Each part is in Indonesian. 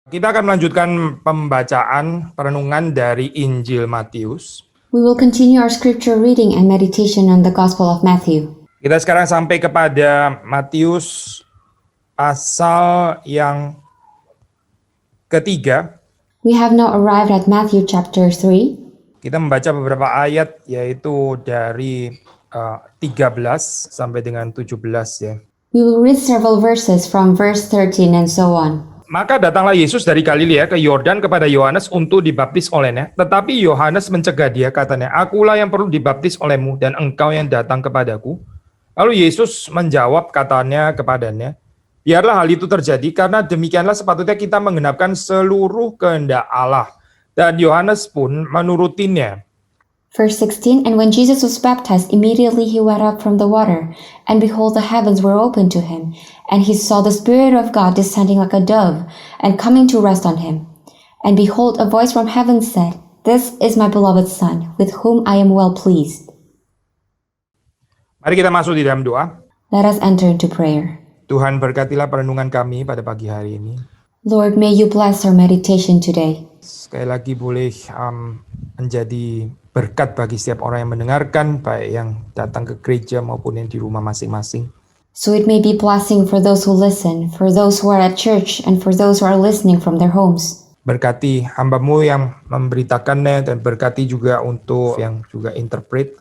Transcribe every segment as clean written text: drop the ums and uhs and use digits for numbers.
Kita akan melanjutkan pembacaan perenungan dari Injil Matius. We will continue our scripture reading and meditation on the Gospel of Matthew. Kita sekarang sampai kepada Matius pasal yang ketiga. We have now arrived at Matthew chapter 3. Kita membaca beberapa ayat yaitu dari 13 sampai dengan 17 ya. We will read several verses from verse 13 and so on. Maka datanglah Yesus dari Galilea ke Yordan kepada Yohanes untuk dibaptis olehnya. Tetapi Yohanes mencegah dia, katanya, "Akulah yang perlu dibaptis olehmu dan engkau yang datang kepadaku." Lalu Yesus menjawab, katanya kepadanya, "Biarlah hal itu terjadi, karena demikianlah sepatutnya kita menggenapkan seluruh kehendak Allah." Dan Yohanes pun menurutinya. Verse 16, And when Jesus was baptized, immediately he went up from the water, and behold, the heavens were opened to him, and he saw the Spirit of God descending like a dove, and coming to rest on him. And behold, a voice from heaven said, This is my beloved Son, with whom I am well pleased. Mari kita masuk di dalam doa. Let us enter into prayer. Tuhan, berkatilah perenungan kami pada pagi hari ini. Lord, may you bless our meditation today. Sekali lagi boleh menjadi berkat bagi setiap orang yang mendengarkan, baik yang datang ke gereja maupun yang di rumah masing-masing. So it may be blessing for those who listen, for those who are at church, and for those who are listening from their homes. Berkati hamba-Mu yang memberitakannya, dan berkati juga untuk yang juga interpret.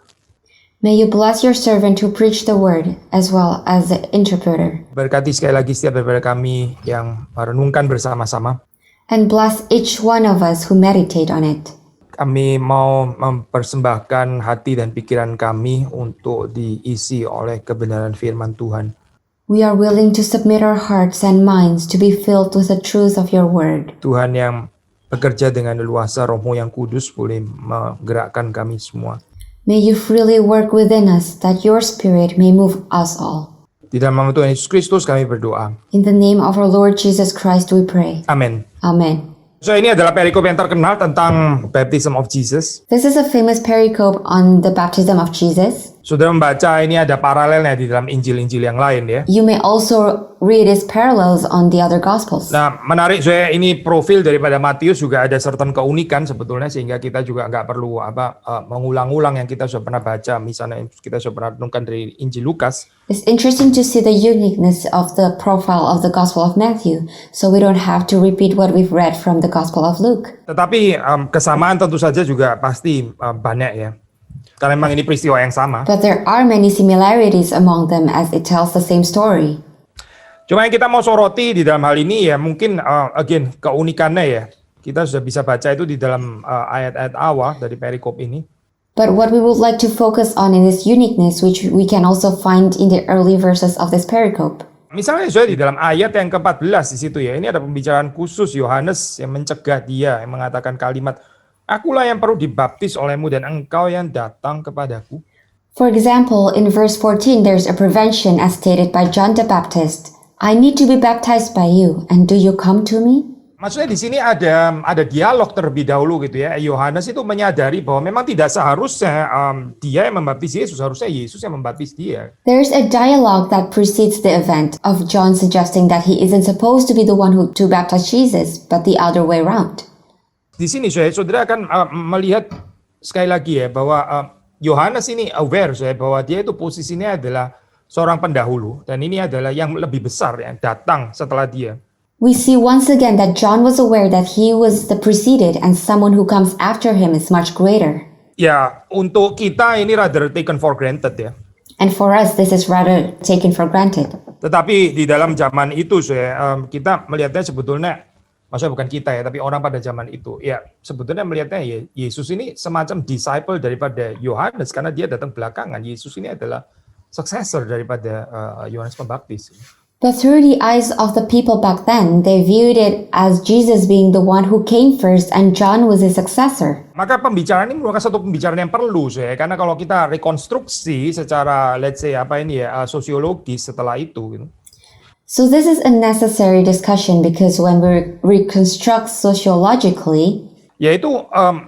May you bless your servant who preached the word, as well as the interpreter. Berkati sekali lagi setiap daripada kami yang merenungkan bersama-sama. And bless each one of us who meditate on it. Kami mau mempersembahkan hati dan pikiran kami untuk diisi oleh kebenaran firman Tuhan. We are willing to submit our hearts and minds to be filled with the truth of your word. Tuhan yang bekerja dengan leluasa, Roh-Mu yang kudus boleh menggerakkan kami semua. May you freely work within us, that your spirit may move us all. Di dalam nama Tuhan Yesus Kristus kami berdoa. In the name of our Lord Jesus Christ we pray. Amin. Amen. So ini adalah perikop yang terkenal tentang baptism of Jesus. This is a famous pericope on the baptism of Jesus. Sudah membaca, ini ada paralelnya di dalam Injil-Injil yang lain ya. You may also read its parallels on the other Gospels. Nah, menarik saya, ini profil daripada Matius juga ada certain keunikan sebetulnya, sehingga kita juga nggak perlu mengulang-ulang yang kita sudah pernah baca. Misalnya kita sudah pernah renungkan dari Injil Lukas. It's interesting to see the uniqueness of the profile of the Gospel of Matthew, so we don't have to repeat what we've read from the Gospel of Luke. Tetapi kesamaan tentu saja juga pasti banyak ya. Karena memang ini peristiwa yang sama. But there are many similarities among them as it tells the same story. Cuma yang kita mau soroti di dalam hal ini ya mungkin again keunikannya ya. Kita sudah bisa baca itu di dalam ayat-ayat awal dari perikop ini. But what we would like to focus on in this uniqueness, which we can also find in the early verses of this pericope. Misalnya saya di dalam ayat yang ke-14 di situ ya. Ini ada pembicaraan khusus Yohanes yang mencegah dia, yang mengatakan kalimat, "Akulah yang perlu dibaptis olehmu dan engkau yang datang kepadaku." For example, in verse 14, there's a prevention as stated by John the Baptist. I need to be baptized by you, and do you come to me? Maksudnya di sini ada dialog terlebih dahulu gitu ya. Yohanes itu menyadari bahwa memang tidak seharusnya dia yang membaptis Yesus, harusnya Yesus yang membaptis dia. There's a dialogue that precedes the event of John suggesting that he isn't supposed to be the one who to baptize Jesus, but the other way around. Di sini saudara akan melihat sekali lagi ya bahwa Yohanes ini aware bahwa dia itu posisinya adalah seorang pendahulu dan ini adalah yang lebih besar yang datang setelah dia. We see once again that John was aware that he was the preceded and someone who comes after him is much greater. Ya, untuk kita ini rather taken for granted ya. And for us, this is rather taken for granted. Tetapi di dalam zaman itu kita melihatnya sebetulnya, maksudnya bukan kita ya, tapi orang pada zaman itu, ya sebetulnya melihatnya ya Yesus ini semacam disciple daripada Yohanes karena dia datang belakangan. Yesus ini adalah successor daripada Yohanes Pembaptis. But through the eyes of the people back then, they viewed it as Jesus being the one who came first and John was his successor. Maka pembicaraan ini merupakan satu pembicaraan yang perlu karena kalau kita rekonstruksi secara let's say sosiologis setelah itu gitu. So this is a necessary discussion because when we reconstruct sociologically, Yaitu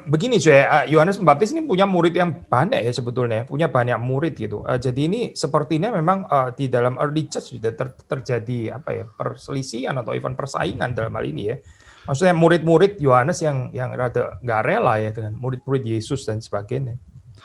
begini Yohanes Pembaptis ini punya murid yang banyak ya sebetulnya, punya banyak murid gitu. Jadi ini sepertinya memang di dalam early church sudah terjadi perselisihan atau even persaingan dalam hal ini ya. Maksudnya murid-murid Yohanes yang rada nggak rela ya dengan murid-murid Yesus dan sebagainya.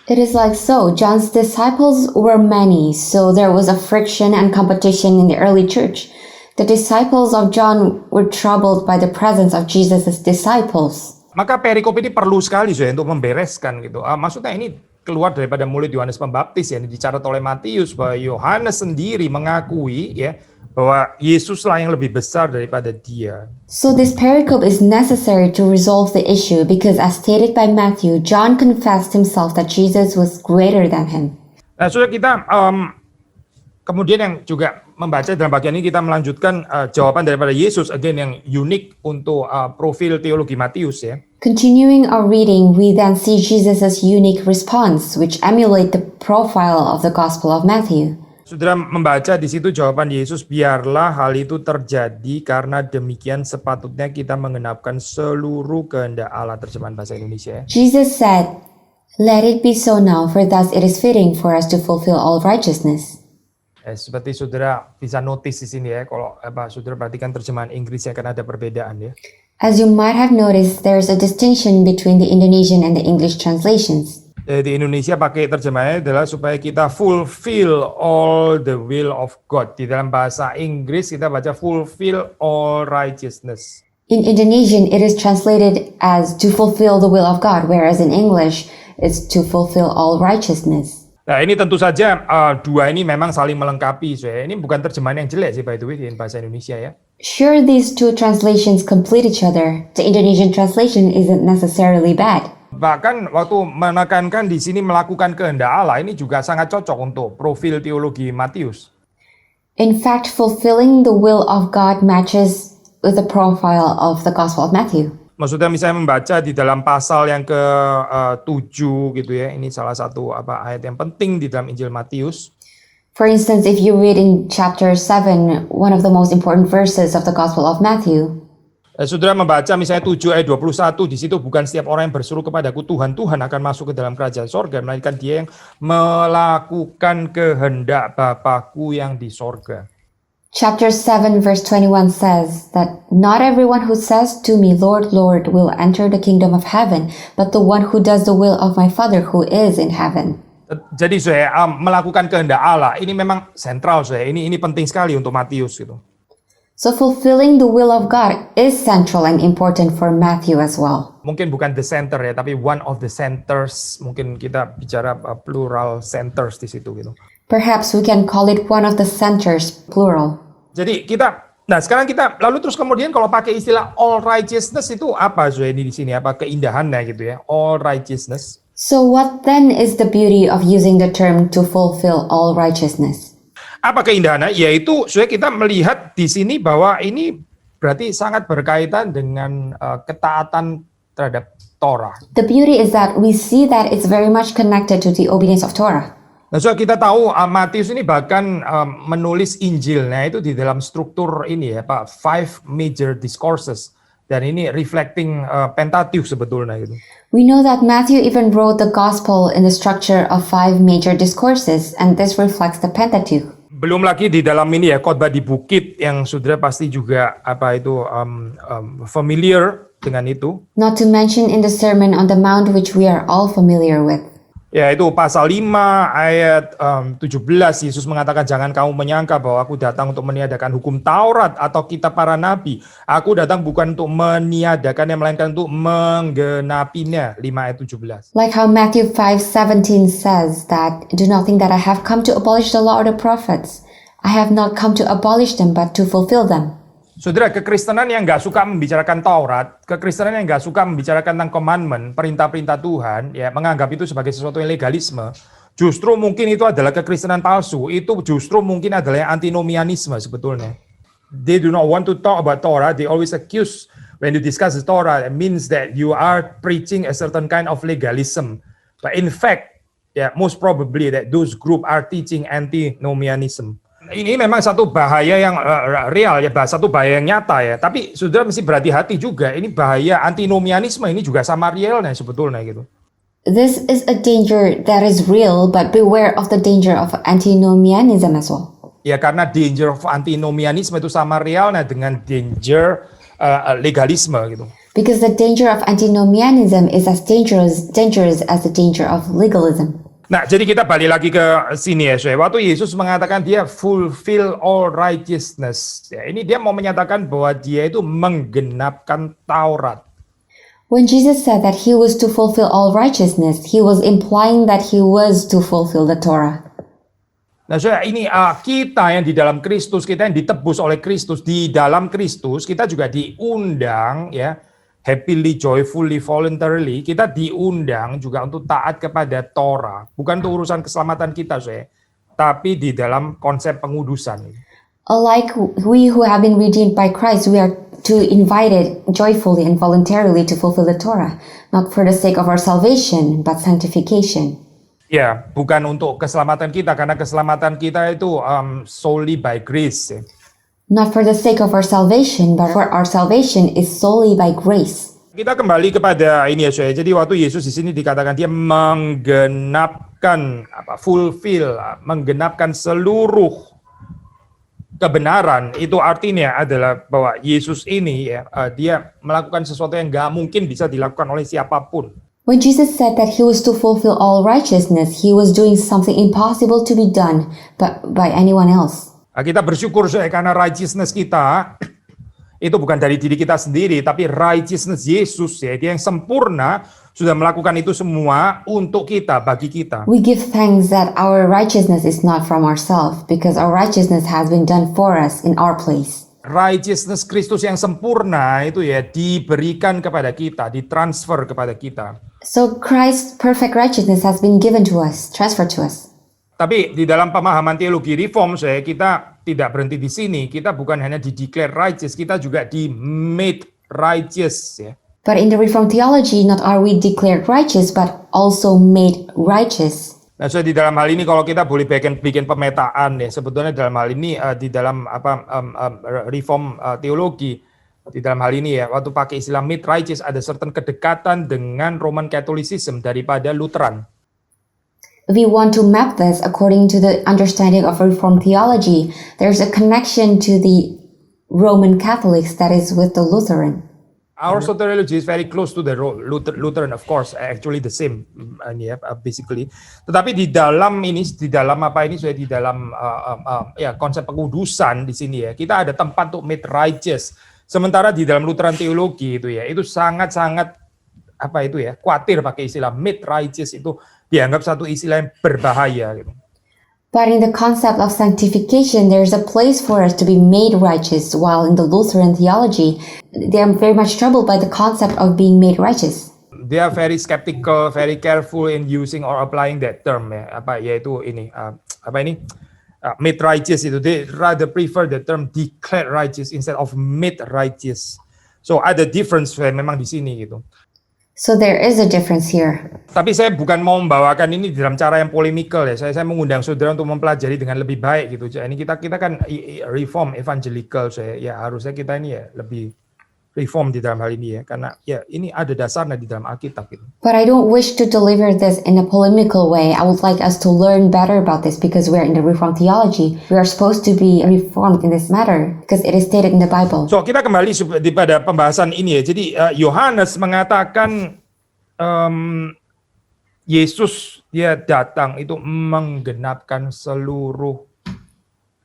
It is like so. John's disciples were many, so there was a friction and competition in the early church. The disciples of John were troubled by the presence of Jesus' disciples. Maka perikop ini perlu sekali saya untuk membereskan gitu. Maksudnya ini keluar daripada mulut Yohanes Pembaptis ya, ini dicatat oleh Matius bahwa Yohanes sendiri mengakui ya bahwa Yesuslah yang lebih besar daripada dia. So this pericope is necessary to resolve the issue because as stated by Matthew, John confessed himself that Jesus was greater than him. Nah, saudara kita kemudian yang juga membaca dalam bagian ini kita melanjutkan jawaban daripada Yesus again yang unik untuk profil teologi Matius ya. Continuing our reading, we then see Jesus' unique response, which emulate the profile of the Gospel of Matthew. Saudara membaca di situ jawaban Yesus, biarlah hal itu terjadi karena demikian sepatutnya kita mengenapkan seluruh kehendak Allah, terjemahan bahasa Indonesia. Jesus said, "Let it be so now, for thus it is fitting for us to fulfill all righteousness." Seperti saudara bisa notice di sini ya, kalau saudara perhatikan terjemahan Inggrisnya kan ada perbedaan ya. As you might have noticed, there is a distinction between the Indonesian and the English translations. Di Indonesia pakai terjemahannya adalah supaya kita fulfill all the will of God. Di dalam bahasa Inggris kita baca fulfill all righteousness. In Indonesian, it is translated as to fulfill the will of God, whereas in English, it's to fulfill all righteousness. Nah ini tentu saja dua ini memang saling melengkapi. Ini bukan terjemahan yang jelek sih by the way di bahasa Indonesia ya. Sure, these two translations complete each other. The Indonesian translation isn't necessarily bad. Bahkan waktu menekankan di sini melakukan kehendak Allah ini juga sangat cocok untuk profil teologi Matius. In fact, fulfilling the will of God matches with the profile of the Gospel of Matthew. Maksudnya misalnya membaca di dalam pasal yang ke-7 gitu ya. Ini salah satu ayat yang penting di dalam Injil Matius. For instance, if you read in chapter 7, one of the most important verses of the Gospel of Matthew, saudara membaca misalnya 7 ayat 21, di situ bukan setiap orang yang berseru kepadaku Tuhan, Tuhan akan masuk ke dalam kerajaan sorga, melainkan dia yang melakukan kehendak Bapa-Ku yang di sorga. Chapter 7 verse 21 says that not everyone who says to me, Lord, Lord, will enter the kingdom of heaven, but the one who does the will of my Father who is in heaven. Jadi saya melakukan kehendak Allah, ini memang sentral saya. Ini penting sekali untuk Matius gitu. So fulfilling the will of God is central and important for Matthew as well. Mungkin bukan the center ya, tapi one of the centers. Mungkin kita bicara plural centers di situ gitu. Perhaps we can call it one of the centers, plural. Jadi sekarang kita lalu terus kemudian kalau pakai istilah all righteousness itu apa ini di sini, apa keindahannya gitu ya, all righteousness. So what then is the beauty of using the term to fulfill all righteousness? Apa keindahannya? Yaitu kita melihat di sini bahwa ini berarti sangat berkaitan dengan ketaatan terhadap Torah. The beauty is that we see that it's very much connected to the obedience of Torah. Nah, kita tahu Matius ini bahkan menulis Injilnya itu di dalam struktur ini ya, Pak, 5 major discourses. Dan ini reflecting Pentateuch sebetulnya gitu. We know that Matthew even wrote the gospel in the structure of 5 major discourses, and this reflects the Pentateuch. Belum lagi di dalam ini ya, khotbah di bukit yang saudara pasti juga familiar dengan itu. Not to mention in the Sermon on the Mount, which we are all familiar with. Ya, itu pasal 5 ayat 17, Yesus mengatakan, jangan kamu menyangka bahwa aku datang untuk meniadakan hukum Taurat atau kitab para nabi. Aku datang bukan untuk meniadakannya, melainkan untuk menggenapinya. 5 ayat 17. Like how Matthew 5:17 says that, do not think that I have come to abolish the law or the prophets. I have not come to abolish them, but to fulfill them. Saudara, kekristenan yang nggak suka membicarakan Taurat, kekristenan yang nggak suka membicarakan tentang commandment, perintah-perintah Tuhan, ya menganggap itu sebagai sesuatu yang legalisme, justru mungkin itu adalah kekristenan palsu. Itu justru mungkin adalah antinomianisme sebetulnya. They do not want to talk about Torah. They always accuse when you discuss the Torah, it means that you are preaching a certain kind of legalism. But in fact, most probably that those group are teaching antinomianism. Ini memang satu bahaya yang real ya, satu bahaya yang nyata ya. Tapi saudara mesti berhati-hati juga. Ini bahaya antinomianisme ini juga sama realnya sebetulnya gitu. This is a danger that is real, but beware of the danger of antinomianism as well. Ya karena danger of antinomianisme itu sama realnya dengan danger legalisme gitu. Because the danger of antinomianism is as dangerous as the danger of legalism. Nah, jadi kita balik lagi ke sini ya, Syekh. Waktu Yesus mengatakan dia fulfill all righteousness. Ya, ini dia mau menyatakan bahwa dia itu menggenapkan Taurat. When Jesus said that he was to fulfill all righteousness, he was implying that he was to fulfill the Torah. Nah, Syekh, ini kita yang di dalam Kristus, kita yang ditebus oleh Kristus, di dalam Kristus, kita juga diundang ya, happily, joyfully, voluntarily, kita diundang juga untuk taat kepada Torah. Bukan untuk urusan keselamatan kita, Syekh, tapi di dalam konsep pengudusan. Like we who have been redeemed by Christ, we are to invited joyfully and voluntarily to fulfill the Torah, not for the sake of our salvation, but sanctification. Ya, bukan untuk keselamatan kita, karena keselamatan kita itu solely by grace. Ya. Not for the sake of our salvation, but for our salvation is solely by grace. Kita kembali kepada ini ya, Syekh. Jadi waktu Yesus di sini dikatakan dia menggenapkan, menggenapkan seluruh kebenaran. Itu artinya adalah bahwa Yesus ini ya, dia melakukan sesuatu yang nggak mungkin bisa dilakukan oleh siapapun. When Jesus said that he was to fulfill all righteousness, he was doing something impossible to be done by anyone else. Nah, kita bersyukur Syekh, karena righteousness kita itu bukan dari diri kita sendiri, tapi righteousness Yesus ya, dia yang sempurna sudah melakukan itu semua untuk kita, bagi kita. We give thanks that our righteousness is not from ourselves, because our righteousness has been done for us in our place. Righteousness Kristus yang sempurna itu ya diberikan kepada kita, ditransfer kepada kita. So Christ's perfect righteousness has been given to us, transferred to us. Tapi di dalam pemahaman teologi reform kita tidak berhenti di sini. Kita bukan hanya di-declare righteous, kita juga di-made righteous ya. But in the Reformed theology, not are we declared righteous, but also made righteous. Nah, so di dalam hal ini kalau kita boleh bikin pemetaan ya, sebetulnya dalam hal ini di dalam reform teologi, di dalam hal ini ya, waktu pakai istilah made righteous ada certain kedekatan dengan Roman Catholicism daripada Lutheran. If we want to map this according to the understanding of Reformed theology, there's a connection to the Roman Catholics that is with the Lutheran. Our soteriology is very close to the Lutheran, of course, actually the same, basically. Tetapi di dalam konsep pengudusan di sini ya, kita ada tempat untuk made righteous. Sementara di dalam Lutheran teologi itu ya, itu sangat-sangat khawatir pakai istilah made righteous, itu dianggap satu istilah yang berbahaya gitu. But in the concept of sanctification, there's a place for us to be made righteous, while in the Lutheran theology, they are very much troubled by the concept of being made righteous. They are very skeptical, very careful in using or applying that term ya, made righteous itu. They rather prefer the term declared righteous instead of made righteous. So ada difference memang di sini gitu. So there is a difference here. Tapi saya bukan mau membawakan ini dalam cara yang polemikal ya. Saya mengundang saudara untuk mempelajari dengan lebih baik gitu. Ini kita kan reform evangelical, ya harusnya kita ini ya lebih reform di dalam hal ini ya, karena ya ini ada dasarnya di dalam Alkitab gitu. But I don't wish to deliver this in a polemical way. I would like us to learn better about this because we are in the Reformed theology. We are supposed to be reformed in this matter because it is stated in the Bible. So kita kembali pada pembahasan ini ya. Jadi Yohanes mengatakan Yesus dia datang itu menggenapkan seluruh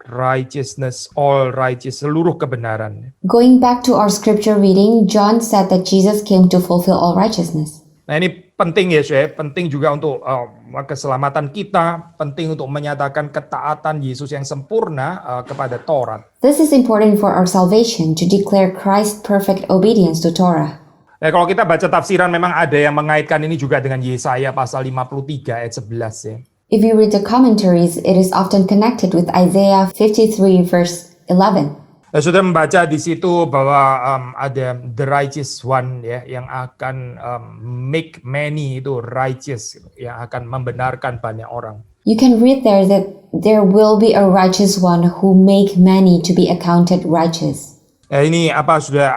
righteousness, all righteous, seluruh kebenaran. Going back to our scripture reading, John said that Jesus came to fulfill all righteousness. Nah ini penting ya, Syekh. Penting juga untuk keselamatan kita, penting untuk menyatakan ketaatan Yesus yang sempurna kepada Taurat. This is important for our salvation, to declare Christ's perfect obedience to Torah. Nah, kalau kita baca tafsiran memang ada yang mengaitkan ini juga dengan Yesaya pasal 53 ayat 11 ya. If you read the commentaries, it is often connected with Isaiah 53 verse 11. Sudah membaca di situ bahwa ada the righteous one ya yang akan make many itu righteous, yang akan membenarkan banyak orang. You can read there that there will be a righteous one who make many to be accounted righteous. Ini sudah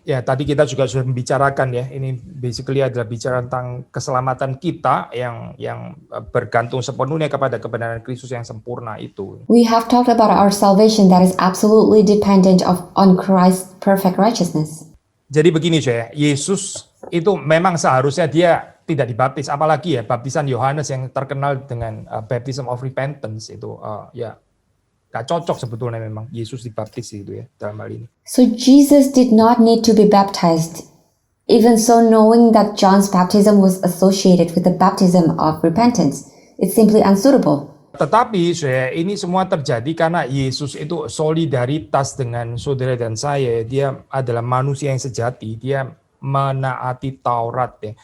ya tadi kita juga sudah membicarakan ya, ini basically adalah bicara tentang keselamatan kita yang bergantung sepenuhnya kepada kebenaran Kristus yang sempurna itu. We have talked about our salvation that is absolutely dependent on Christ's perfect righteousness. Jadi begini saya, Yesus itu memang seharusnya dia tidak dibaptis, apalagi ya baptisan Yohanes yang terkenal dengan baptism of repentance itu ya gak cocok sebetulnya memang Yesus dibaptis itu ya dalam hal ini. So Jesus did not need to be baptized. Even so, knowing that John's baptism was associated with the baptism of repentance, it's simply unsuitable. Tetapi ini semua terjadi karena Yesus itu solidaritas dengan saudara dan saya. Dia adalah manusia yang sejati, dia menaati Taurat ya.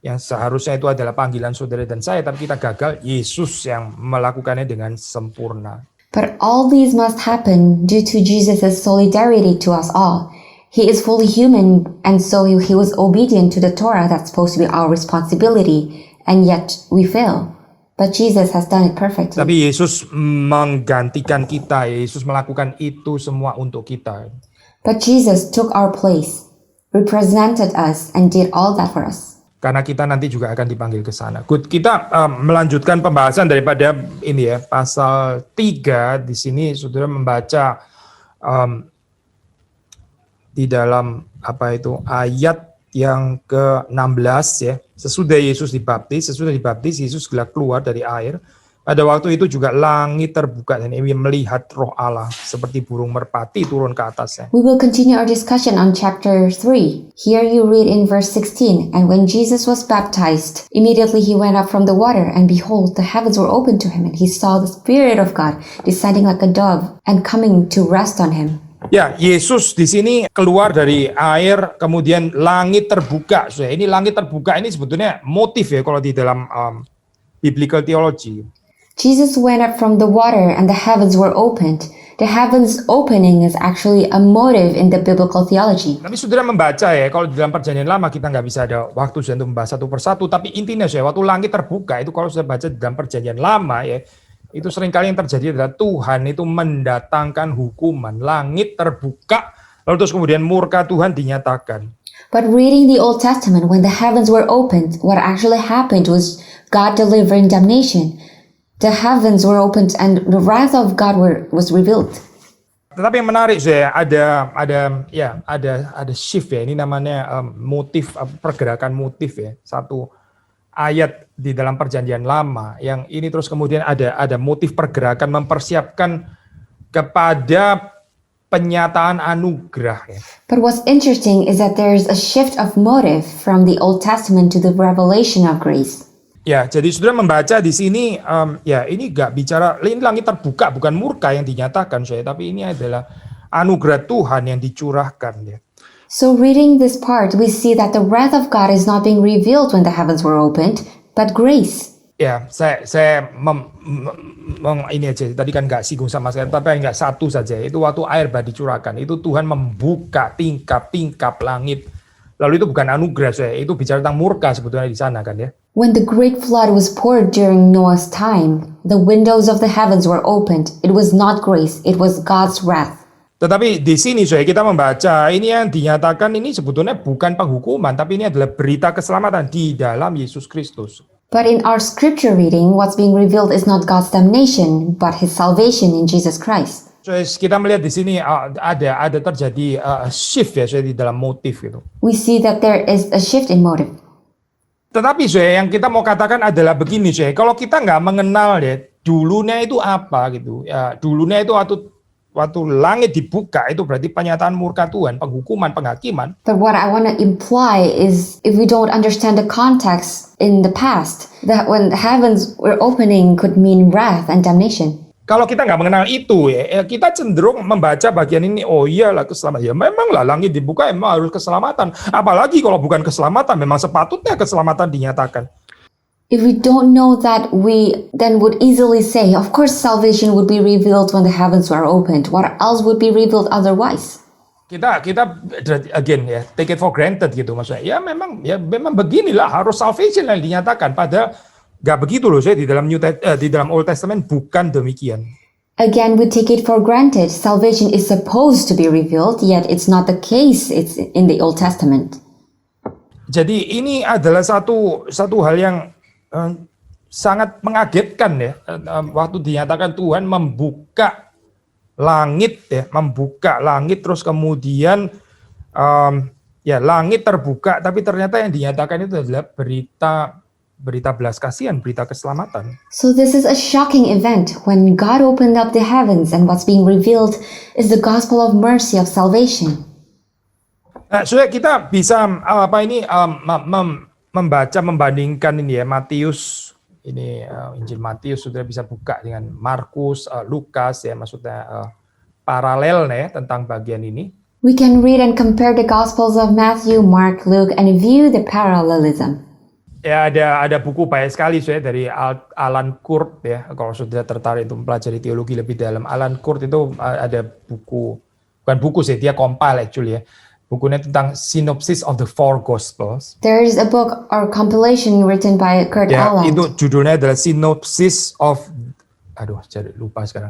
Yang seharusnya itu adalah panggilan saudara dan saya, tapi kita gagal. Yesus yang melakukannya dengan sempurna. But all these must happen due to Jesus' solidarity to us all. He is fully human, and so he was obedient to the Torah that's supposed to be our responsibility, and yet we fail. But Jesus has done it perfectly. Tapi Yesus menggantikan kita, Yesus melakukan itu semua untuk kita. But Jesus took our place, represented us, and did all that for us. Karena kita nanti juga akan dipanggil ke sana. Good, kita melanjutkan pembahasan daripada ini ya, pasal 3 di sini saudara membaca di dalam ayat yang ke-16 ya. Sesudah Yesus dibaptis, Yesus keluar dari air. Pada waktu itu juga langit terbuka dan ia melihat Roh Allah seperti burung merpati turun ke atasnya. We will continue our discussion on chapter 3. Here you read in verse 16, "And when Jesus was baptized, immediately he went up from the water, and behold, the heavens were opened to him, and he saw the Spirit of God descending like a dove and coming to rest on him." Ya, Yesus di sini keluar dari air, kemudian langit terbuka. So, ini langit terbuka ini sebetulnya motif ya kalau di dalam biblical theology. Jesus went up from the water and the heavens were opened. The heavens opening is actually a motive in the biblical theology. Tapi saudara membaca ya, kalau di dalam perjanjian lama kita nggak bisa ada waktu untuk membahas satu persatu. Tapi intinya saya waktu langit terbuka itu kalau sudah baca di dalam perjanjian lama ya, itu seringkali yang terjadi adalah Tuhan itu mendatangkan hukuman. Langit terbuka, lalu terus kemudian murka Tuhan dinyatakan. But reading the Old Testament, when the heavens were opened, what actually happened was God delivering damnation. The heavens were opened and the wrath of God was revealed. Tetapi yang menarik saya ada shift ya, ini namanya motif pergerakan motif ya, satu ayat di dalam perjanjian lama yang ini terus kemudian ada motif pergerakan mempersiapkan kepada penyataan anugerah ya. But what's interesting is that there's a shift of motive from the Old Testament to the revelation of grace. Ya, jadi saudara membaca di sini, ini nggak bicara ini langit terbuka, bukan murka yang dinyatakan saya, tapi ini adalah anugerah Tuhan yang dicurahkan ya. So reading this part, we see that the wrath of God is not being revealed when the heavens were opened, but grace. Ya, saya ini aja, tadi kan nggak singgung sama sekali, tapi nggak satu saja, itu waktu air bah dicurahkan, itu Tuhan membuka tingkap-tingkap langit. Lalu itu bukan anugerah saya, itu bicara tentang murka sebetulnya di sana kan ya. When the great flood was poured during Noah's time, the windows of the heavens were opened. It was not grace, it was God's wrath. Tetapi di sini kita membaca ini yang dinyatakan ini sebetulnya bukan penghukuman, tapi ini adalah berita keselamatan di dalam Yesus Kristus. But in our scripture reading, what's being revealed is not God's damnation, but His salvation in Jesus Christ. So, kita melihat di sini ada terjadi shift ya di dalam motif itu. We see that there is a shift in motive. Tetapi yang kita mau katakan adalah begini kalau kita nggak mengenal ya dulunya itu apa gitu ya, dulunya itu waktu langit dibuka itu berarti penyataan murka Tuhan, penghukuman, penghakiman. But what I want to imply is if we don't understand the context in the past, that when the heavens were opening could mean wrath and damnation. Kalau kita nggak mengenal itu ya kita cenderung membaca bagian ini, oh iyalah keselamatan. Ya memanglah langit dibuka emang harus keselamatan. Apalagi kalau bukan keselamatan, memang sepatutnya keselamatan dinyatakan. If we don't know that, we then would easily say, of course salvation would be revealed when the heavens were opened. What else would be revealed otherwise? Kita again ya, take it for granted gitu maksudnya. Ya memang beginilah harus salvation yang dinyatakan. Padahal nggak begitu loh di dalam Old Testament bukan demikian. Again, we take it for granted. Salvation is supposed to be revealed, yet it's not the case. It's in the Old Testament. Jadi ini adalah satu hal yang sangat mengagetkan ya, waktu dinyatakan Tuhan membuka langit ya, membuka langit terus kemudian ya langit terbuka, tapi ternyata yang dinyatakan itu adalah berita belas kasihan, berita keselamatan. So this is a shocking event when God opened up the heavens and what's being revealed is the gospel of mercy, of salvation. Nah, supaya kita bisa membaca, membandingkan ini ya, Matius, ini Injil Matius, sudah bisa buka dengan Markus, Lukas ya, maksudnya paralelnya ya, tentang bagian ini. We can read and compare the gospels of Matthew, Mark, Luke and view the parallelism. Ya ada buku banyak sekali saya dari Alan Kurt ya, kalau sudah tertarik untuk mempelajari teologi lebih dalam. Alan Kurt itu ada buku, bukan buku sih, dia compile actually ya. Bukunya tentang Synopsis of the Four Gospels. There is a book or compilation written by Kurt Aland. Itu judulnya adalah Synopsis of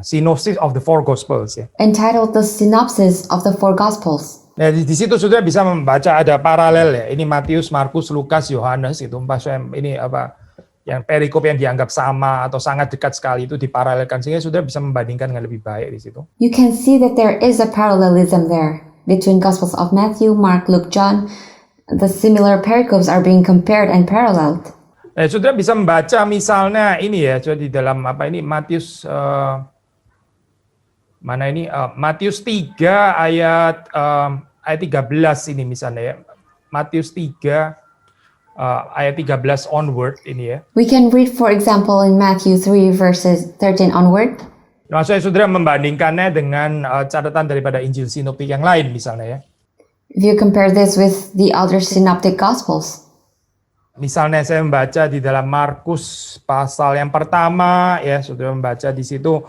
Synopsis of the Four Gospels ya. Entitled The Synopsis of the Four Gospels. Nah, di situ sudah bisa membaca ada paralel ya. Ini Matius, Markus, Lukas, Yohanes itu ini yang perikop yang dianggap sama atau sangat dekat sekali itu diparalelkan sehingga sudah bisa membandingkan dengan lebih baik di situ. You can see that there is a parallelism there between Gospels of Matthew, Mark, Luke, John. The similar pericopes are being compared and paralleled. Sudah bisa membaca misalnya ini ya, coba di dalam Matius Matius 3 ayat 13 ini misalnya ya. Matius 3 ayat 13 onward ini ya. We can read for example in Matthew 3 verses 13 onward. Nah, saya sudah membandingkannya dengan catatan daripada Injil sinoptik yang lain misalnya ya. If you compare this with the other synoptic gospels. Misalnya saya membaca di dalam Markus pasal yang pertama ya, sudah membaca di situ.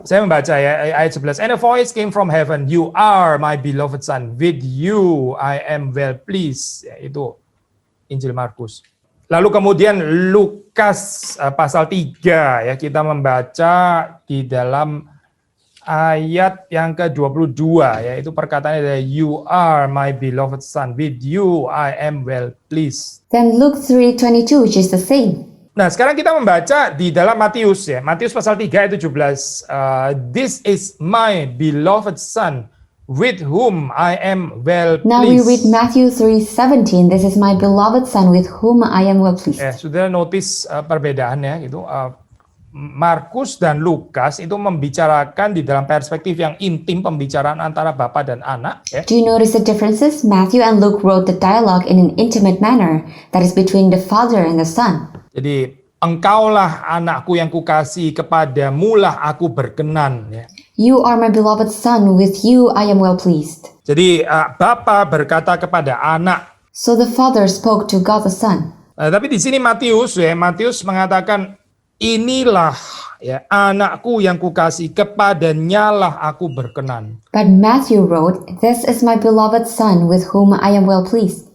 Saya membaca ya ayat 11. And a voice came from heaven, "You are my beloved son, with you I am well pleased." Ya, itu Injil Markus. Lalu kemudian Lukas pasal 3 ya, kita membaca di dalam ayat yang ke-22 ya, itu perkataannya adalah "You are my beloved son, with you I am well pleased." Then Luke 3:22 which is the same. Nah, sekarang kita membaca di dalam Matius ya. Matius pasal 3 ayat 17. This is my beloved son with whom I am well pleased. Now we read Matthew 3:17. This is my beloved son with whom I am well pleased. Sudah notice perbedaannya gitu. Markus dan Lukas itu membicarakan di dalam perspektif yang intim, pembicaraan antara bapa dan anak ya. Do you notice the differences? Matthew and Luke wrote the dialogue in an intimate manner that is between the father and the son. Jadi, engkaulah anakku yang kukasihi, kepadamulah aku berkenan. Ya. You are my beloved son, with you I am well pleased. Jadi, Bapa berkata kepada anak. So the father spoke to God the son. Tapi di sini Matius mengatakan, inilah ya anakku yang kukasihi, kepadanyalah aku berkenan. But Matthew wrote, this is my beloved son, with whom I am well pleased.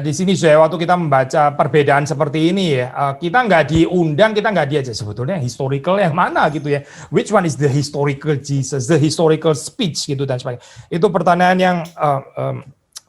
Di sini waktu kita membaca perbedaan seperti ini ya, kita nggak diundang, kita nggak diajak sebetulnya historical yang mana gitu ya. Which one is the historical Jesus, the historical speech gitu dan sebagainya. Itu pertanyaan yang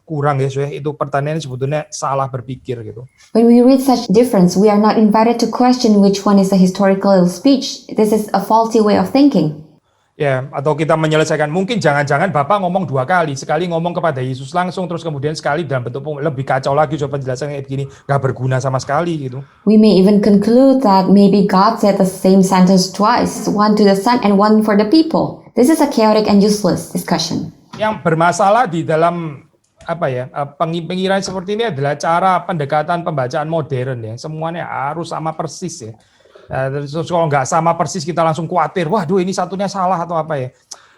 kurang ya, itu pertanyaan sebetulnya salah berpikir gitu. When we read such difference, we are not invited to question which one is the historical speech. This is a faulty way of thinking. Ya, atau kita menyelesaikan, mungkin jangan-jangan Bapak ngomong dua kali, sekali ngomong kepada Yesus langsung, terus kemudian sekali dalam bentuk lebih kacau lagi, coba penjelasannya kayak begini, nggak berguna sama sekali gitu. We may even conclude that maybe God said the same sentence twice, one to the son and one for the people. This is a chaotic and useless discussion. Yang bermasalah di dalam pengiran seperti ini adalah cara pendekatan pembacaan modern ya, semuanya harus sama persis ya. Terus kalau nggak sama persis kita langsung khawatir, waduh ini satunya salah atau apa ya.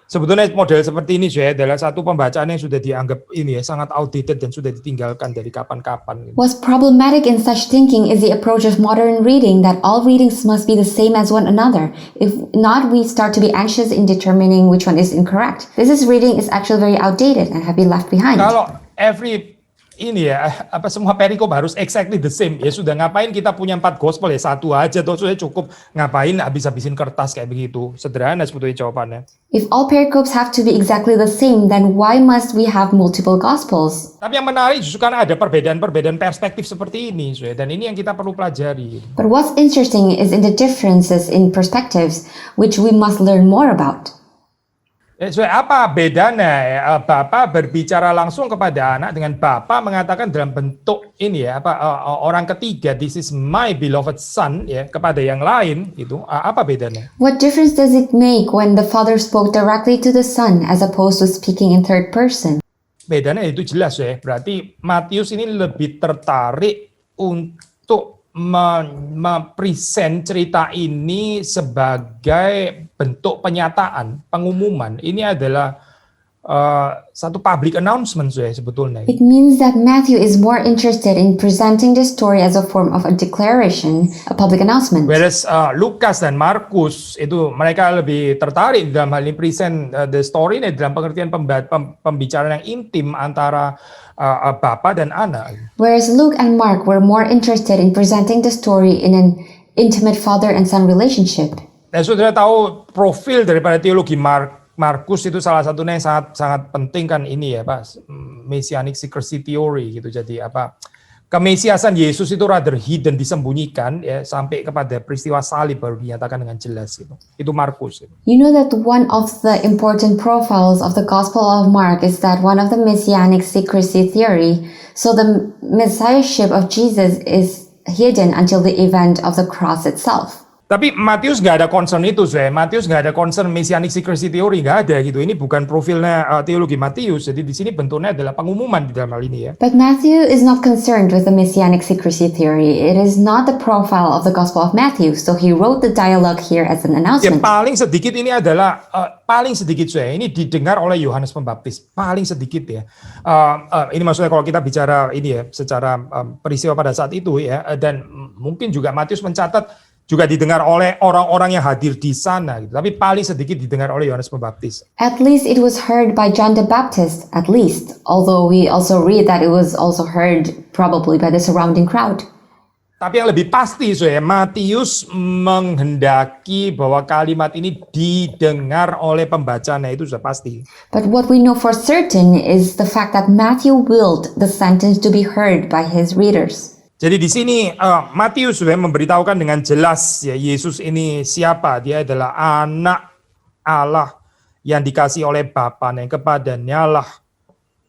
Sebetulnya model seperti ini adalah satu pembacaan yang sudah dianggap ini ya sangat outdated dan sudah ditinggalkan dari kapan-kapan. Gitu. What's problematic in such thinking is the approach of modern reading that all readings must be the same as one another. If not, we start to be anxious in determining which one is incorrect. This reading is actually very outdated and have been left behind. Kalau every ini ya, apa semua perikop harus exactly the same. Ya sudah, ngapain kita punya 4 gospel ya, satu aja tuh sudah cukup. Ngapain habis-habisin kertas kayak begitu? Sederhana sebetulnya jawabannya. If all pericopes have to be exactly the same, then why must we have multiple gospels? Tapi yang menarik justru karena ada perbedaan-perbedaan perspektif seperti ini, dan ini yang kita perlu pelajari. But what's interesting is in the differences in perspectives, which we must learn more about. Apa bedanya Bapak berbicara langsung kepada anak dengan Bapak mengatakan dalam bentuk ini ya, orang ketiga, this is my beloved son, ya, kepada yang lain itu, apa bedanya? What difference does it make when the father spoke directly to the son as opposed to speaking in third person? Bedanya itu jelas ya, berarti Matius ini lebih tertarik untuk mempresent cerita ini sebagai bentuk penyataan, pengumuman. Ini adalah satu public announcement sebetulnya. It means that Matthew is more interested in presenting the story as a form of a declaration, a public announcement. Whereas Lukas dan Markus itu mereka lebih tertarik dalam hal ini present the story ini dalam pengertian pembicaraan yang intim antara bapa dan anak. Whereas Luke and Mark were more interested in presenting the story in an intimate father and son relationship. Dan saudara tahu profil daripada teologi Markus itu salah satunya yang sangat penting kan ini ya Pak, Messianic secrecy theory gitu. Jadi kemesiasan Yesus itu rather hidden, disembunyikan ya, sampai kepada peristiwa salib baru dinyatakan dengan jelas gitu. Itu Markus. You know that one of the important profiles of the Gospel of Mark is that one of the Messianic secrecy theory. So the messiahship of Jesus is hidden until the event of the cross itself. Tapi Matius nggak ada concern itu, Matius nggak ada concern Messianic secrecy theory, nggak ada gitu. Ini bukan profilnya teologi Matius. Jadi di sini bentuknya adalah pengumuman di dalam hal ini ya. But Matthew is not concerned with the Messianic secrecy theory. It is not the profile of the Gospel of Matthew. So he wrote the dialogue here as an announcement. Yang paling sedikit ini adalah ini didengar oleh Yohanes Pembaptis. Paling sedikit ya. Ini maksudnya kalau kita bicara ini ya secara peristiwa pada saat itu ya, dan mungkin juga Matius mencatat juga didengar oleh orang-orang yang hadir di sana gitu. Tapi paling sedikit didengar oleh Yohanes Pembaptis. At least it was heard by John the Baptist, at least. Although we also read that it was also heard probably by the surrounding crowd. Tapi yang lebih pasti Matius menghendaki bahwa kalimat ini didengar oleh pembacanya, itu sudah pasti. But what we know for certain is the fact that Matthew willed the sentence to be heard by his readers. Jadi di sini Matius sudah memberitahukan dengan jelas ya, Yesus ini siapa. Dia adalah anak Allah yang dikasih oleh Bapanya.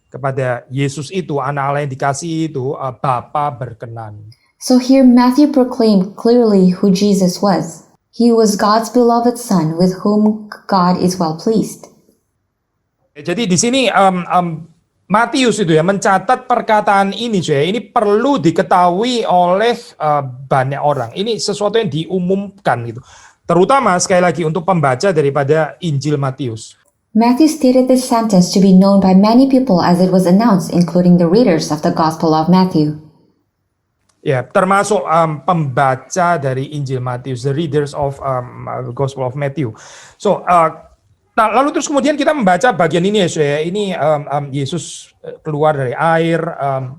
Kepada Yesus itu, anak Allah yang dikasih itu, Bapa berkenan. So here Matthew proclaimed clearly who Jesus was. He was God's beloved son with whom God is well pleased. Jadi di sini Matius itu ya mencatat perkataan ini ini perlu diketahui oleh banyak orang. Ini sesuatu yang diumumkan gitu. Terutama sekali lagi untuk pembaca daripada Injil Matius. Matthew stated this sentence to be known by many people as it was announced, including the readers of the Gospel of Matthew. Ya, termasuk pembaca dari Injil Matius, the readers of Gospel of Matthew. So, nah, lalu terus kemudian kita membaca bagian ini ya. Ini Yesus keluar dari air,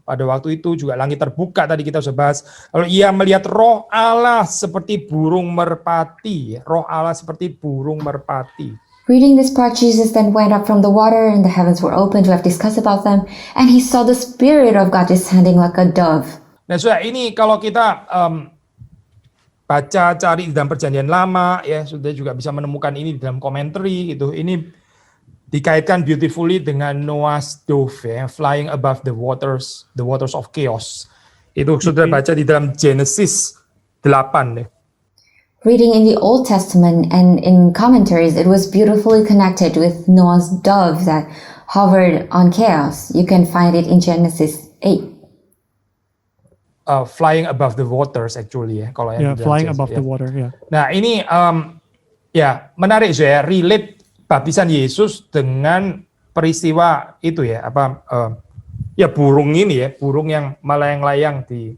pada waktu itu juga langit terbuka, tadi kita sudah bahas. Lalu ia melihat roh Allah seperti burung merpati. Roh Allah seperti burung merpati. Reading this part, Jesus then went up from the water and the heavens were opened. We have discussed about them. And he saw the Spirit of God descending like a dove. Nah, sudah ini kalau kita baca cari dalam Perjanjian Lama ya, sudah juga bisa menemukan ini di dalam commentary gitu. Ini dikaitkan beautifully dengan Noah's dove ya, flying above the waters of chaos. Itu sudah baca di dalam Genesis 8 ya. Reading in the Old Testament and in commentaries, it was beautifully connected with Noah's dove that hovered on chaos. You can find it in Genesis 8. Flying above the waters actually ya, kalau yang flying above the water, yeah. Nah, ini ya menarik ya, relate baptisan Yesus dengan peristiwa itu ya, ya burung ini ya, burung yang melayang-layang di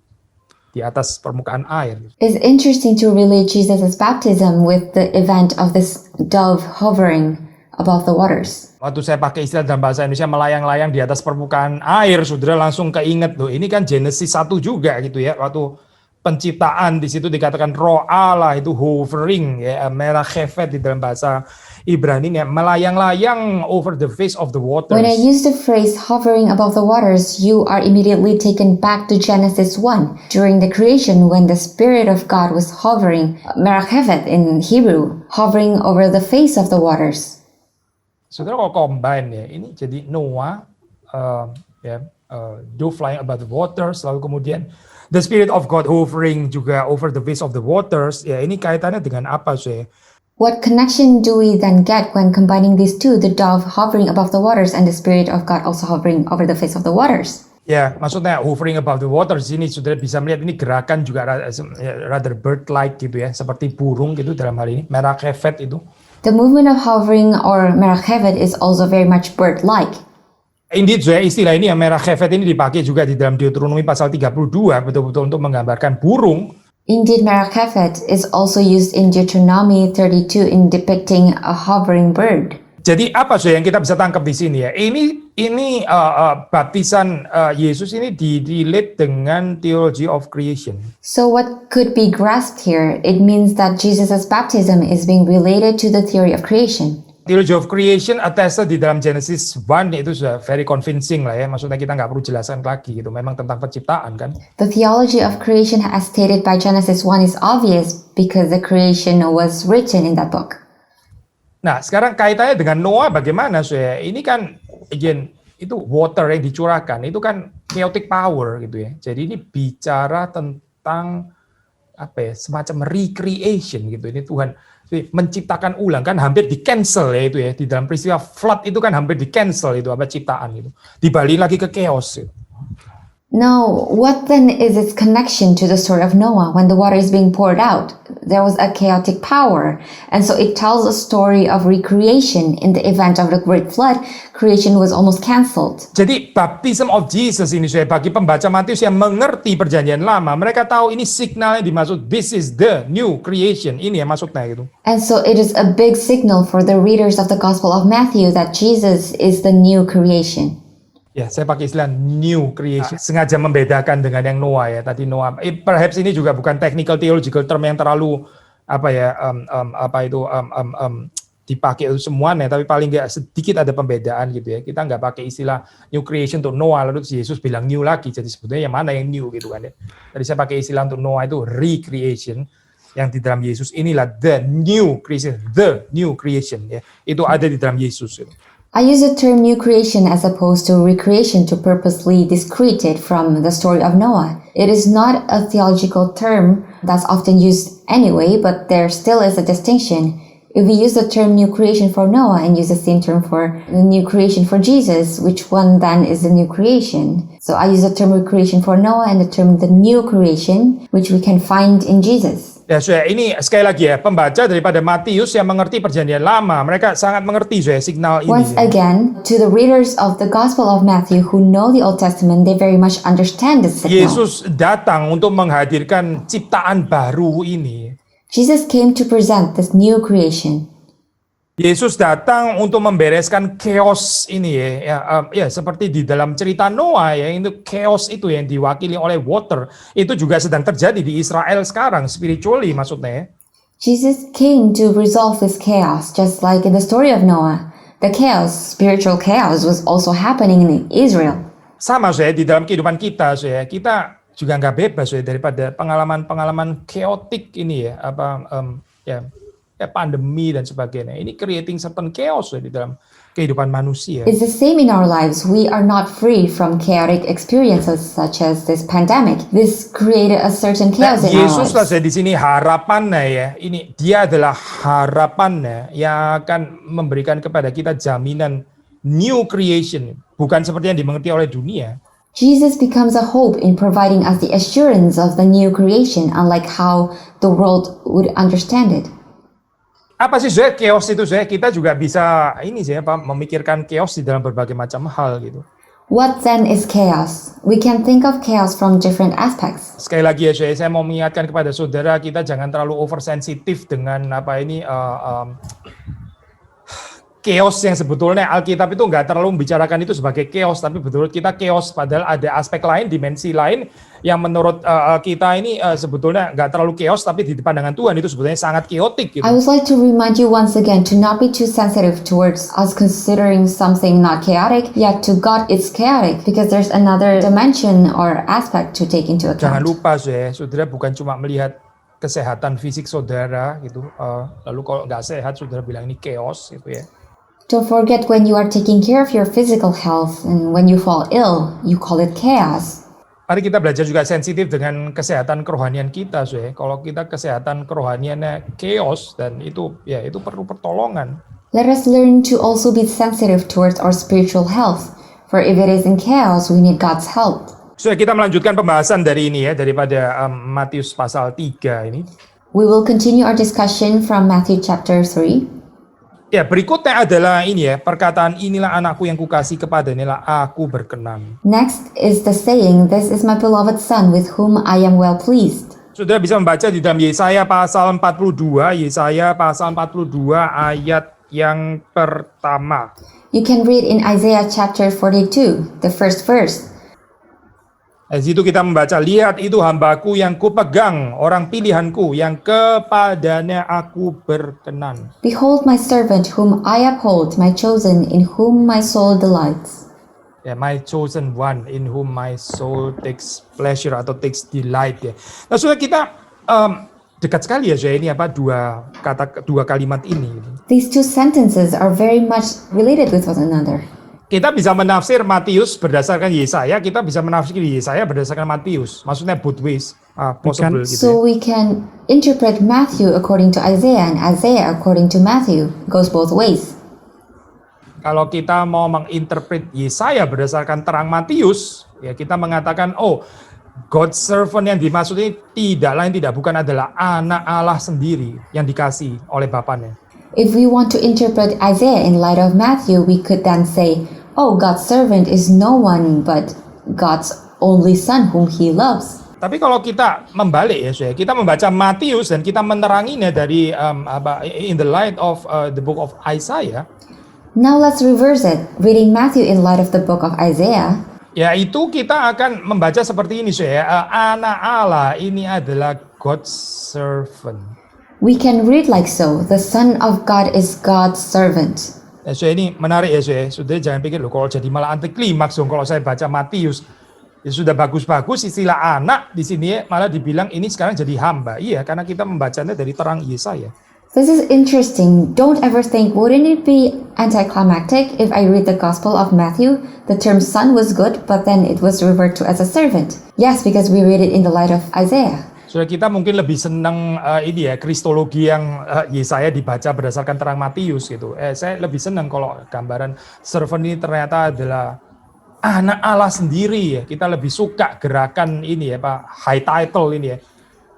atas permukaan air. It's interesting to relate Jesus' baptism with the event of this dove hovering above the waters. Waktu saya pakai istilah dalam bahasa Indonesia melayang-layang di atas permukaan air, saudara langsung keinget loh. Ini kan Genesis 1 juga gitu ya. Waktu penciptaan di situ dikatakan roh Allah itu hovering ya, merachephet di dalam bahasa Ibrani ya, melayang-layang over the face of the waters. When I use the phrase hovering above the waters, you are immediately taken back to Genesis 1, during the creation when the Spirit of God was hovering, merachephet in Hebrew, hovering over the face of the waters. Saudara kalau combine ya, ini jadi Noah, dove flying above the waters, lalu kemudian the Spirit of God hovering juga over the face of the waters. Ya ini kaitannya dengan apa sih? What connection do we then get when combining these two, the dove hovering above the waters and the Spirit of God also hovering over the face of the waters? Ya, maksudnya hovering above the waters ini saudara bisa melihat ini gerakan juga rather bird-like gitu ya, seperti burung gitu dalam hal ini, merachephet itu. The movement of hovering or merachephet is also very much bird-like. Indeed, saya istilah ini yang merachephet ini dipakai juga di dalam Deuteronomi pasal 32 betul-betul untuk menggambarkan burung. Indeed, merachephet is also used in Deuteronomy 32 in depicting a hovering bird. Jadi apa sih yang kita bisa tangkap di sini ya? Ini baptisan Yesus ini di-relate dengan theology of creation. So what could be grasped here? It means that Jesus' baptism is being related to the theory of creation. Theology of creation attested di dalam Genesis 1 itu sudah very convincing lah ya. Maksudnya kita nggak perlu jelaskan lagi gitu. Memang tentang penciptaan kan. The theology of creation as stated by Genesis 1 is obvious because the creation was written in that book. Nah, sekarang kaitannya dengan Noah bagaimana saya? Ini kan again itu water yang dicurahkan, itu kan chaotic power gitu ya. Jadi ini bicara tentang apa ya? Semacam recreation gitu. Ini Tuhan menciptakan ulang kan hampir di cancel ya itu ya. Di dalam peristiwa flood itu kan hampir di cancel itu apa ciptaan gitu. Dibalik lagi ke chaos gitu. Now, what then is its connection to the story of Noah when the water is being poured out? There was a chaotic power, and so it tells a story of recreation. In the event of the great flood, creation was almost cancelled. Jadi baptism of Jesus ini saya bagi pembaca Matius yang mengerti perjanjian lama, mereka tahu ini signalnya dimaksud this is the new creation. Ini ya maksudnya gitu. And so it is a big signal for the readers of the Gospel of Matthew that Jesus is the new creation. Ya, saya pakai istilah new creation. Sengaja membedakan dengan yang Noah ya. Tadi Noah, perhaps ini juga bukan technical theological term yang terlalu dipakai semuanya, tapi paling nggak sedikit ada pembedaan gitu ya. Kita nggak pakai istilah new creation untuk Noah, lalu Yesus bilang new lagi. Jadi sebetulnya yang mana yang new gitu kan ya. Tadi saya pakai istilah untuk Noah itu recreation. Yang di dalam Yesus inilah the new creation ya. Itu ada di dalam Yesus gitu. I use the term new creation as opposed to recreation to purposely discrete it from the story of Noah. It is not a theological term that's often used anyway, but there still is a distinction. If we use the term new creation for Noah and use the same term for the new creation for Jesus, which one then is the new creation? So I use the term recreation for Noah and the term the new creation, which we can find in Jesus. Ya, saya ini sekali lagi ya, pembaca daripada Matius yang mengerti perjanjian lama, mereka sangat mengerti saya signal ini. Once again, to the readers of the Gospel of Matthew who know the Old Testament, they very much understand the signal. Yesus datang untuk menghadirkan ciptaan baru ini. Jesus came to present this new creation. Yesus datang untuk membereskan chaos ini ya, seperti di dalam cerita Noah ya, itu chaos itu yang diwakili oleh water itu juga sedang terjadi di Israel sekarang spiritually maksudnya ya. Jesus came to resolve this chaos, just like in the story of Noah. The chaos, spiritual chaos, was also happening in Israel. Sama saya di dalam kehidupan kita juga nggak bebas ya daripada pengalaman chaotic ini ya pandemi dan sebagainya. Ini creating certain chaos di dalam kehidupan manusia. It's the same in our lives. We are not free from chaotic experiences such as this pandemic. This created a certain chaos in our Yesus lives. lah di sini harapannya ya. Ini dia adalah harapannya yang akan memberikan kepada kita jaminan new creation, bukan seperti yang dimengerti oleh dunia. Jesus becomes a hope in providing us the assurance of the new creation, unlike how the world would understand it. Apa sih saya chaos itu kita juga bisa memikirkan chaos di dalam berbagai macam hal gitu. What then is chaos? We can think of chaos from different aspects. Sekali lagi ya saya mau mengingatkan kepada saudara kita jangan terlalu oversensitif dengan chaos yang sebetulnya Alkitab itu nggak terlalu membicarakan itu sebagai chaos, tapi betul kita chaos, padahal ada aspek lain, dimensi lain yang menurut kita ini sebetulnya nggak terlalu chaos, tapi di pandangan Tuhan itu sebetulnya sangat chaotic gitu. I would like to remind you once again to not be too sensitive towards us considering something not chaotic, yet to God it's chaotic because there's another dimension or aspect to take into Jangan account. lupa saudara bukan cuma melihat kesehatan fisik saudara gitu, lalu kalau nggak sehat saudara bilang ini chaos gitu ya. Don't forget when you are taking care of your physical health and when you fall ill, you call it chaos. Mari kita belajar juga sensitif dengan kesehatan kerohanian kita, Kalau kita kesehatan kerohaniannya chaos dan itu perlu pertolongan. Let us learn to also be sensitive towards our spiritual health, for if it is in chaos, we need God's help. Kita melanjutkan pembahasan dari ini daripada Matius pasal 3 ini. We will continue our discussion from Matthew chapter 3. Ya, berikutnya adalah perkataan inilah anakku yang kukasih kepadanya aku berkenan. Next is the saying, "This is my beloved son with whom I am well pleased." Saudara bisa membaca di dalam Yesaya pasal 42 ayat yang pertama. You can read in Isaiah chapter 42, the first verse. Di situ kita membaca, lihat itu hambaku yang kupegang, orang pilihanku yang kepadanya aku berkenan. Behold my servant whom I uphold, my chosen in whom my soul delights. Ya, my chosen one in whom my soul takes pleasure atau takes delight ya. Nah, saudara kita dekat sekali ini dua kalimat ini. These two sentences are very much related with one another. Kita bisa menafsir Matius berdasarkan Yesaya, kita bisa menafsir Yesaya berdasarkan Matius. Maksudnya both ways possible gitu. So we can interpret Matthew according to Isaiah and Isaiah according to Matthew. It goes both ways. Kalau kita mau menginterpret Yesaya berdasarkan terang Matius, ya kita mengatakan, God's servant yang dimaksud ini bukan adalah anak Allah sendiri yang dikasih oleh Bapaknya. If we want to interpret Isaiah in light of Matthew, we could then say, God's servant is no one but God's only son whom he loves. Tapi kalau kita membalik kita membaca Matius dan kita meneranginya dari in the light of the book of Isaiah. Now let's reverse it, reading Matthew in light of the book of Isaiah. Yaitu kita akan membaca seperti ini anak Allah ini adalah God's servant. We can read like so, the Son of God is God's servant. Ini menarik Sudah jangan pikir kalau jadi malah anti klimaks kalau saya baca Matius. Ya sudah bagus-bagus istilah anak di sini malah dibilang ini sekarang jadi hamba. Iya, karena kita membacanya dari terang Yesaya. This is interesting. Don't ever think, wouldn't it be anticlimactic if I read the Gospel of Matthew? The term son was good, but then it was referred to as a servant. Yes, because we read it in the light of Isaiah. Sudah kita mungkin lebih senang kristologi yang Yesaya dibaca berdasarkan terang Matius gitu. Saya lebih senang kalau gambaran servant ini ternyata adalah anak Allah sendiri ya. Kita lebih suka gerakan ini high title ini ya.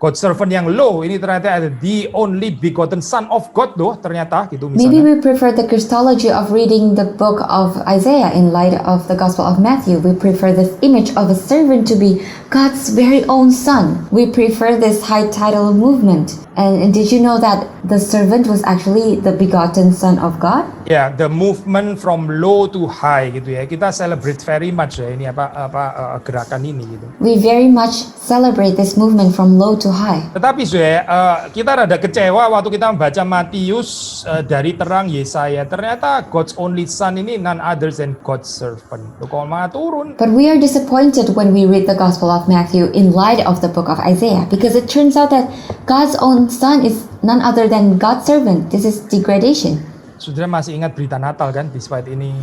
God servant yang low ini ternyata ada the only begotten son of God ternyata gitu misalnya. Maybe we prefer the Christology of reading the book of Isaiah in light of the Gospel of Matthew. We prefer this image of a servant to be God's very own son. We prefer this high title movement. And did you know that the servant was actually the begotten son of God? Ya, the movement from low to high gitu ya. Kita celebrate very much ini gerakan ini gitu. We very much celebrate this movement from low to high. Tetapi kita rada kecewa waktu kita membaca Matius dari terang Yesaya. Ternyata God's only son ini none other than God's servant. Kalau malah turun. But we are disappointed when we read the Gospel of Matthew in light of the book of Isaiah, because it turns out that God's own son is none other than God's servant. This is degradation. Saudara masih ingat berita Natal kan? Despite ini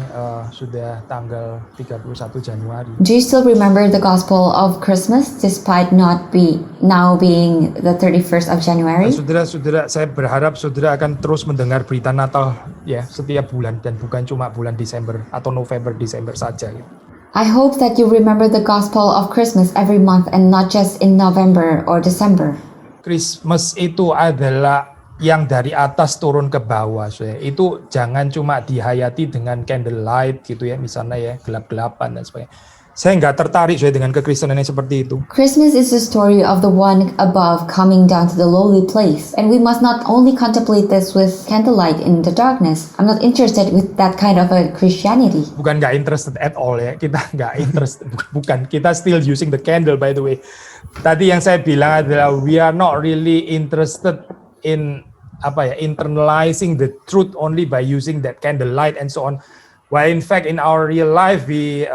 sudah tanggal 31 Januari. Do you still remember the Gospel of Christmas despite not now being the 31st of January? Saudara, saya berharap saudara akan terus mendengar berita Natal ya setiap bulan dan bukan cuma bulan Desember atau November Desember saja. Gitu. I hope that you remember the Gospel of Christmas every month and not just in November or December. Christmas itu adalah yang dari atas turun ke bawah. Itu jangan cuma dihayati dengan candlelight gitu ya, misalnya ya, gelap-gelapan dan sebagainya. Saya nggak tertarik dengan kekristenan yang seperti itu. Christmas is the story of the one above coming down to the lowly place, and we must not only contemplate this with candlelight in the darkness. I'm not interested with that kind of a Christianity. Bukan nggak interested at all ya, kita nggak interested, bukan, kita still using the candle by the way. Tadi yang saya bilang adalah we are not really interested in internalizing the truth only by using that candlelight and so on. While in fact in our real life we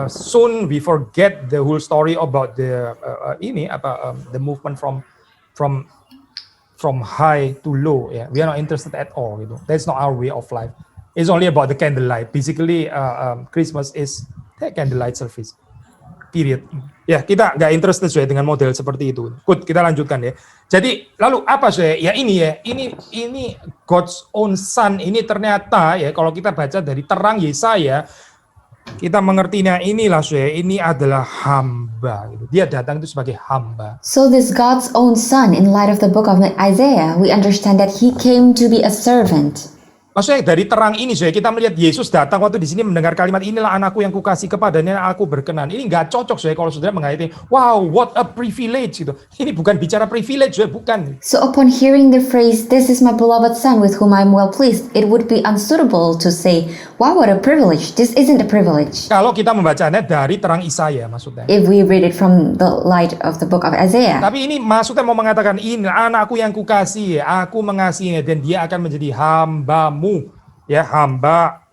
soon we forget the whole story about the the movement from high to low. Yeah, we are not interested at all. That's not our way of life. It's only about the candlelight. Basically, Christmas is the candlelight service. Period. Ya, kita nggak interested dengan model seperti itu. Good, kita lanjutkan ya. Jadi lalu apa ya ini God's own Son ini ternyata ya kalau kita baca dari terang Yesaya kita mengertinya inilah ini adalah hamba. Dia datang itu sebagai hamba. So this God's own Son, in light of the book of Isaiah, we understand that he came to be a servant. Maksudnya dari terang ini kita melihat Yesus datang waktu di sini mendengar kalimat inilah anakku yang kukasih kepadanya aku berkenan. Ini nggak cocok kalau saudara mengaitkan wow what a privilege gitu. Ini bukan bicara privilege bukan. So upon hearing the phrase this is my beloved son with whom I am well pleased, it would be unsuitable to say wow what a privilege. This isn't a privilege. Kalau kita membacanya dari terang Yesaya maksudnya. If we read it from the light of the book of Isaiah. Tapi ini maksudnya mau mengatakan ini anakku yang kukasih, aku mengasihinya dan dia akan menjadi hambamu. Ya hamba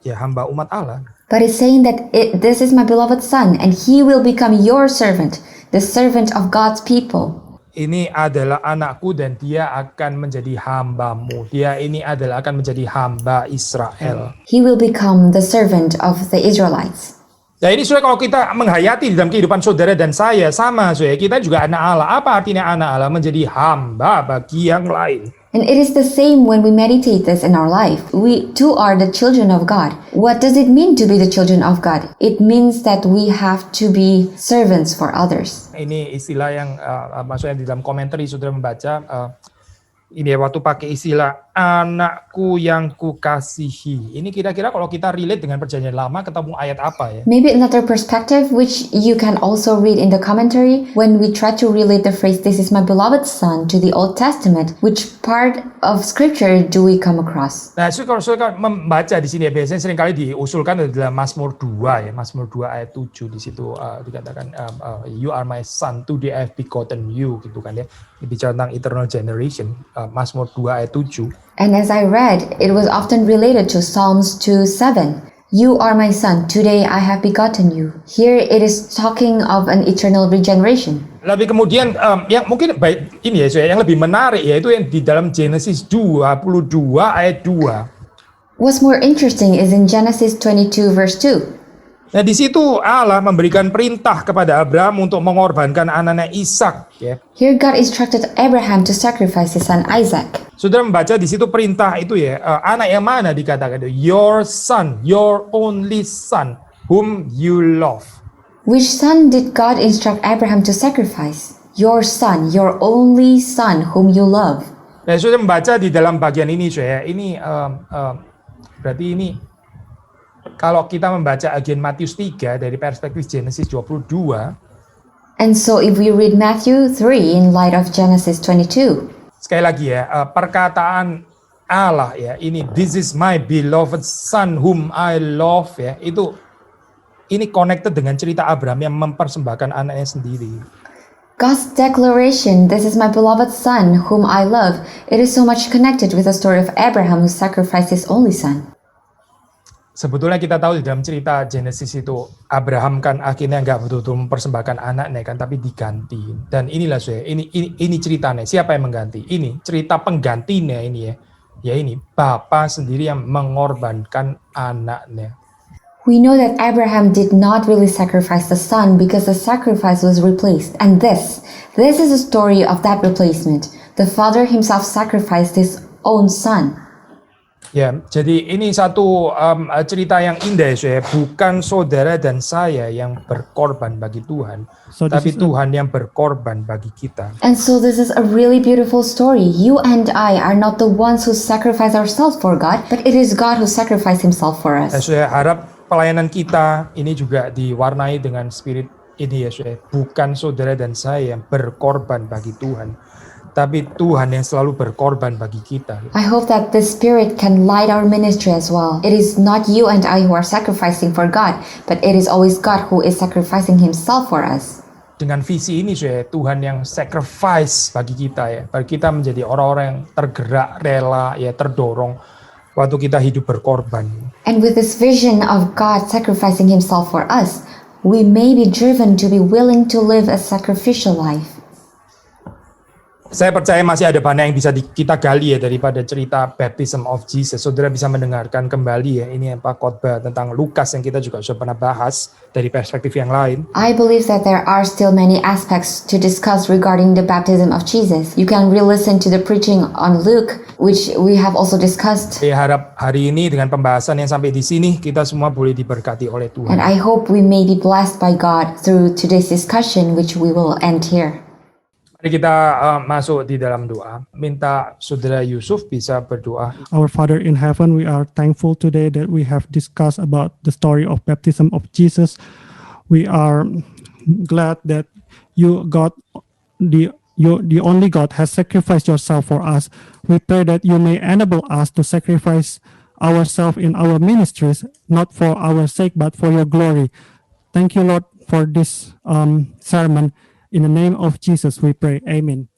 umat Allah. But it's saying that this is my beloved son and he will become your servant, the servant of God's people. Ini adalah anakku dan dia akan menjadi hambamu. Dia ini adalah akan menjadi hamba Israel. He will become the servant of the Israelites. Nah ini kalau kita menghayati dalam kehidupan saudara dan saya sama kita juga anak Allah. Apa artinya anak Allah? Menjadi hamba bagi yang lain. And it is the same when we meditate this in our life. We too are the children of God. What does it mean to be the children of God? It means that we have to be servants for others. Ini istilah yang maksudnya di dalam komentar saudara membaca ini waktu pakai istilah anakku yang kukasihi. Ini kira-kira kalau kita relate dengan perjanjian lama ketemu ayat apa ya? Maybe another perspective which you can also read in the commentary when we try to relate the phrase this is my beloved son to the Old Testament, which part of scripture do we come across? Nah, kalau saya membaca di sini ya biasanya seringkali diusulkan dalam Mazmur 2 ya, Mazmur 2 ayat 7 di situ dikatakan you are my son today I have begotten you gitu kan ya. Bicara tentang eternal generation, Mazmur 2 ayat 7. And as I read, it was often related to Psalms 2:7. You are my son, today I have begotten you. Here it is talking of an eternal regeneration. Lebih kemudian yang mungkin baik ini ya yang lebih menarik yaitu yang di dalam Genesis 22 ayat 2. What's more interesting is in Genesis 22 verse 2. Nah di situ Allah memberikan perintah kepada Abraham untuk mengorbankan anaknya Ishak ya. Here God instructed Abraham to sacrifice his son Isaac. Saudara membaca di situ perintah itu ya, anak yang mana dikatakan itu? Your son, your only son, whom you love. Which son did God instruct Abraham to sacrifice? Your son, your only son, whom you love. Nah, saudara membaca di dalam bagian ini, ini berarti ini kalau kita membaca agen Matius 3 dari perspektif Genesis 22. And so if we read Matthew 3 in light of Genesis 22. Sekali lagi ya, perkataan Allah ya, ini this is my beloved son whom I love ya, itu ini connected dengan cerita Abraham yang mempersembahkan anaknya sendiri. God's declaration, this is my beloved son whom I love, it is so much connected with the story of Abraham who sacrificed his only son. Sebetulnya kita tahu di dalam cerita Genesis itu Abraham kan akhirnya nggak betul-betul mempersembahkan anaknya kan, tapi diganti. Dan inilah ini ceritanya. Siapa yang mengganti? Ini cerita penggantinya ini ya. Ya ini Bapa sendiri yang mengorbankan anaknya. We know that Abraham did not really sacrifice the son because the sacrifice was replaced. And this is a story of that replacement. The father himself sacrificed his own son. Ya, jadi ini satu cerita yang indah ya, bukan saudara dan saya yang berkorban bagi Tuhan, tapi Tuhan yang berkorban bagi kita. And so this is a really beautiful story. You and I are not the ones who sacrifice ourselves for God, but it is God who sacrificed himself for us. Saya harap pelayanan kita ini juga diwarnai dengan spirit ini ya saudara. Bukan saudara dan saya yang berkorban bagi Tuhan, tapi Tuhan yang selalu berkorban bagi kita. I hope that the Spirit can light our ministry as well. It is not you and I who are sacrificing for God, but it is always God who is sacrificing Himself for us. Dengan visi ini saudara, Tuhan yang sacrifice bagi kita ya. Bagi kita menjadi orang-orang yang tergerak, rela, ya terdorong waktu kita hidup berkorban. And with this vision of God sacrificing Himself for us, we may be driven to be willing to live a sacrificial life. Saya percaya masih ada banyak yang bisa kita gali ya daripada cerita Baptism of Jesus. Saudara bisa mendengarkan kembali ya, ini apa khotbah tentang Lukas yang kita juga sudah pernah bahas dari perspektif yang lain. I believe that there are still many aspects to discuss regarding the baptism of Jesus. You can re-listen to the preaching on Luke, which we have also discussed. Saya harap hari ini dengan pembahasan yang sampai di sini kita semua boleh diberkati oleh Tuhan. And I hope we may be blessed by God through today's discussion, which we will end here. Mari kita masuk di dalam doa. Minta Saudara Yusuf bisa berdoa. Our Father in heaven, we are thankful today that we have discussed about the story of baptism of Jesus. We are glad that you, God, the only God, has sacrificed yourself for us. We pray that you may enable us to sacrifice ourselves in our ministries, not for our sake, but for your glory. Thank you, Lord, for this sermon. In the name of Jesus, we pray. Amen.